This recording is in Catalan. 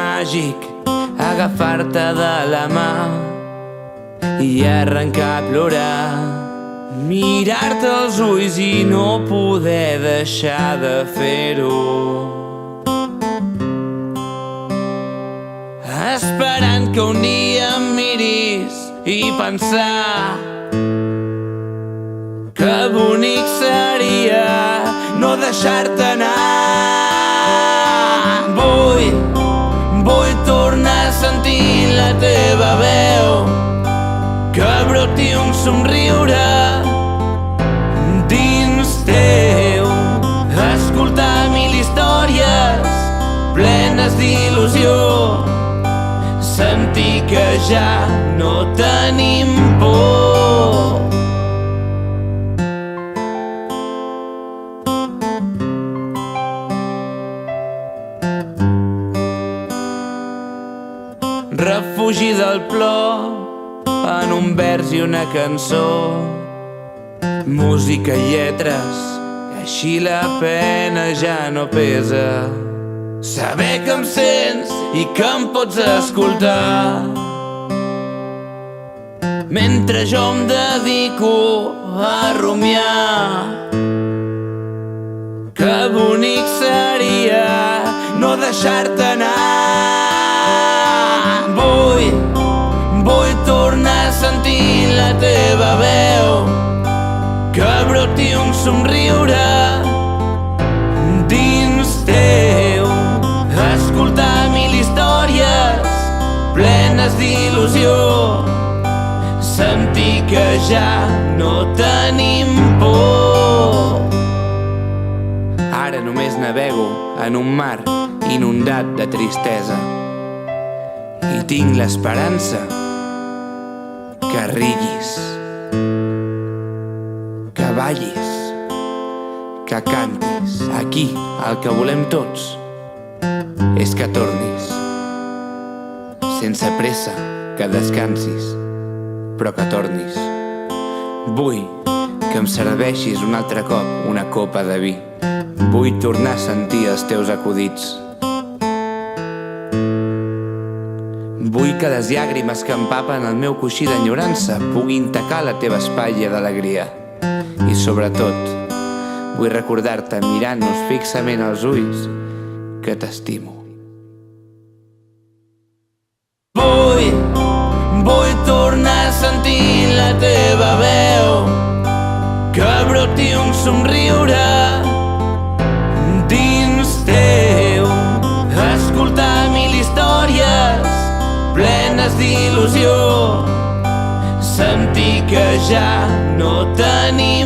màgic agafar-te de la mà i arrencar a plorar, mirar-te als ulls i no poder deixar de fer-ho, esperant que un dia em miris i pensar que bonic seria no deixar-te anar. Vull tornar a sentir la teva veu, que broti un somriure dins teu, escoltar mil històries plenes d'il·lusió, sentir que ja no tenim por. Refugi del plor en un vers i una cançó, música i lletres, que així la pena ja no pesa. Saber que em sents i que em pots escoltar mentre jo em dedico a rumiar. Que bonic seria no deixar-te anar. Vull tornar a sentir la teva veu, que broti un somriure dins teu, escoltar mil històries plenes d'il·lusió, sentir que ja no tenim por. Ara només navego en un mar inundat de tristesa i tinc l'esperança que riguis, que ballis, que cantis. Aquí el que volem tots és que tornis, sense pressa, que descansis, però que tornis. Vull que em serveixis un altre cop una copa de vi. Vull tornar a sentir els teus acudits. Vull que les llàgrimes que empapen el meu coixí d'enyorança puguin tacar la teva espatlla d'alegria. I sobretot, vull recordar-te mirant-nos fixament als ulls que t'estimo. Vull tornar a sentir la teva veu, que broti un somriure dins teu, escoltar mil històries plenes d'il·lusió, sentir que ja no tenim